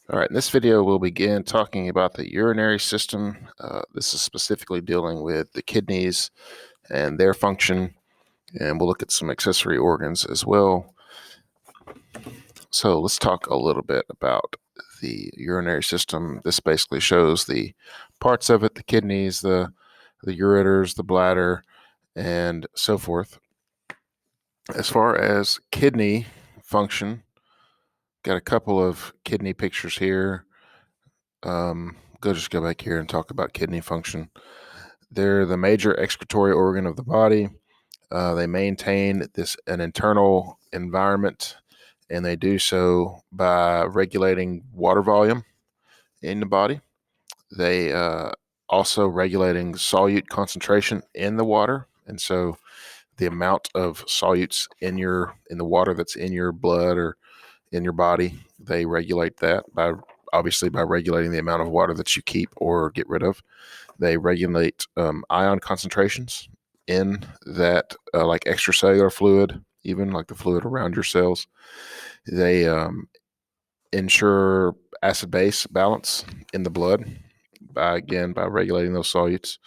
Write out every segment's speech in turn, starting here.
All right, in this video, we'll begin talking about the urinary system. This is specifically dealing with the kidneys and their function, and we'll look at some accessory organs as well. So let's talk a little bit about the urinary system. This basically shows the parts of it: the kidneys, the ureters, the bladder, and so forth. As far as kidney function, got a couple of kidney pictures here. Just go back here and talk about kidney function. They're the major excretory organ of the body. They maintain an internal environment, and they do so by regulating water volume in the body. They also regulating solute concentration in the water, and so the amount of solutes in the water that's in your blood or in your body, they regulate that by regulating the amount of water that you keep or get rid of. They regulate ion concentrations in that, like extracellular fluid, even like the fluid around your cells. They ensure acid-base balance in the blood by regulating those solutes.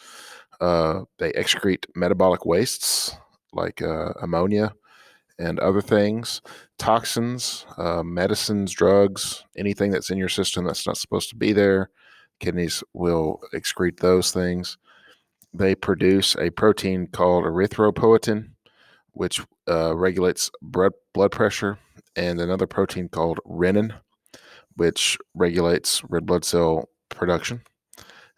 They excrete metabolic wastes like ammonia and other things, toxins, medicines, drugs, anything that's in your system that's not supposed to be there. Kidneys will excrete those things. They produce a protein called erythropoietin, which regulates blood pressure, and another protein called renin, which regulates red blood cell production.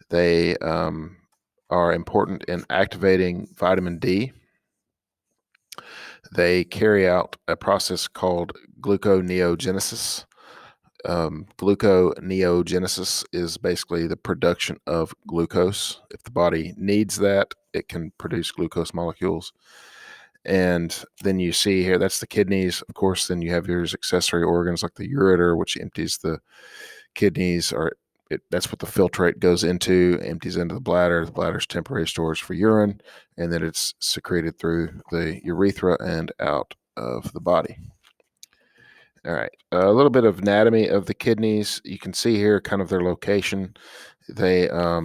They are important in activating vitamin D. They carry out a process called gluconeogenesis. Gluconeogenesis is basically the production of glucose. If the body needs that, it can produce glucose molecules. And then you see here, that's the kidneys. Of course, then you have your accessory organs like the ureter, which empties the kidneys, that's what the filtrate goes into, empties into the bladder. The bladder's temporary storage for urine, and then it's secreted through the urethra and out of the body. All right, a little bit of anatomy of the kidneys. You can see here kind of their location. They are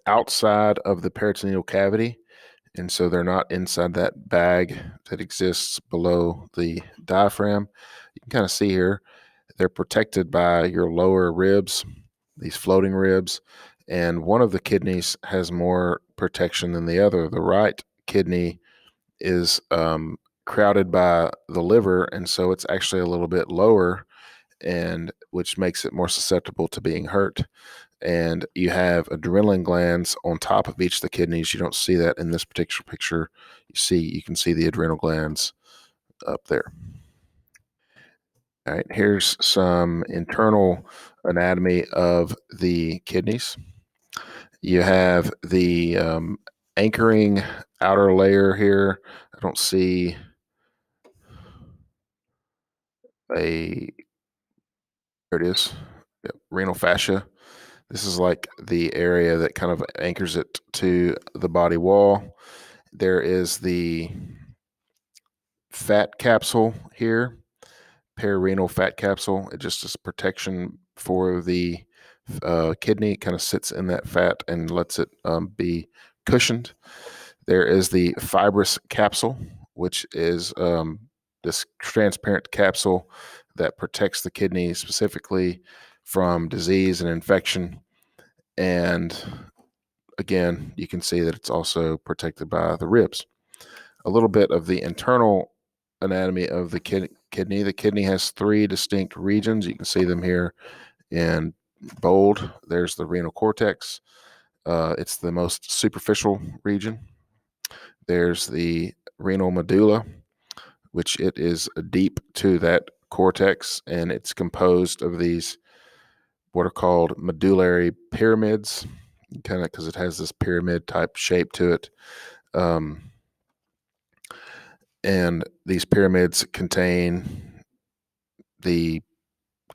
outside of the peritoneal cavity, and so they're not inside that bag that exists below the diaphragm. You can kind of see here, they're protected by your lower ribs, these floating ribs, and one of the kidneys has more protection than the other. The right kidney is crowded by the liver, and so it's actually a little bit lower, and which makes it more susceptible to being hurt. And you have adrenaline glands on top of each of the kidneys. You don't see that in this particular picture. You can see the adrenal glands up there. All right, here's some internal anatomy of the kidneys. You have the anchoring outer layer here. I don't see there it is. Yep, renal fascia. This is like the area that kind of anchors it to the body wall. There is the fat capsule here, perirenal fat capsule. It just is protection for the kidney. It kind of sits in that fat and lets it be cushioned. There is the fibrous capsule, which is this transparent capsule that protects the kidney specifically from disease and infection. And again, you can see that it's also protected by the ribs. A little bit of the internal anatomy of the kidney. The kidney has three distinct regions. You can see them here in bold. There's the renal cortex. It's the most superficial region. There's the renal medulla, which it is deep to that cortex, and it's composed of these what are called medullary pyramids, kind of because it has this pyramid type shape to it. And these pyramids contain the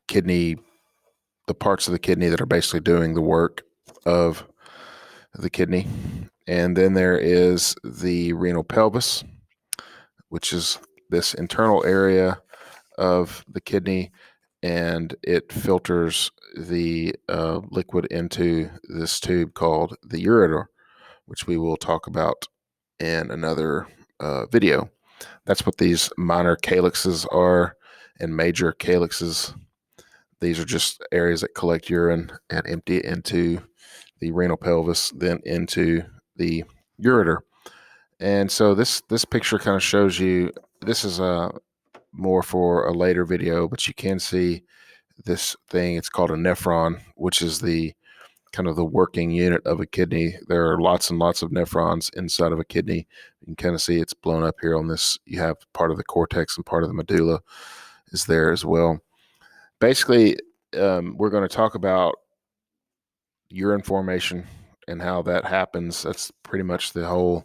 kidney, the parts of the kidney that are basically doing the work of the kidney. And then there is the renal pelvis, which is this internal area of the kidney, and it filters the liquid into this tube called the ureter, which we will talk about in another video. That's what these minor calyxes are and major calyxes. These are just areas that collect urine and empty it into the renal pelvis, then into the ureter. And so this picture kind of shows you, this is more for a later video, but you can see this thing. It's called a nephron, which is the kind of the working unit of a kidney. There are lots and lots of nephrons inside of a kidney. You can kind of see it's blown up here on this. You have part of the cortex and part of the medulla is there as well. Basically, we're going to talk about urine formation and how that happens. That's pretty much the whole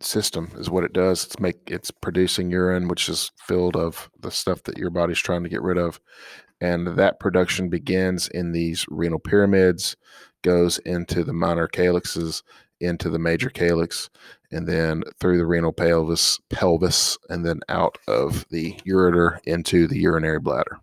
system is what it does. It's producing urine, which is filled of the stuff that your body's trying to get rid of. And that production begins in these renal pyramids, goes into the minor calyxes, into the major calyx, and then through the renal pelvis, and then out of the ureter into the urinary bladder.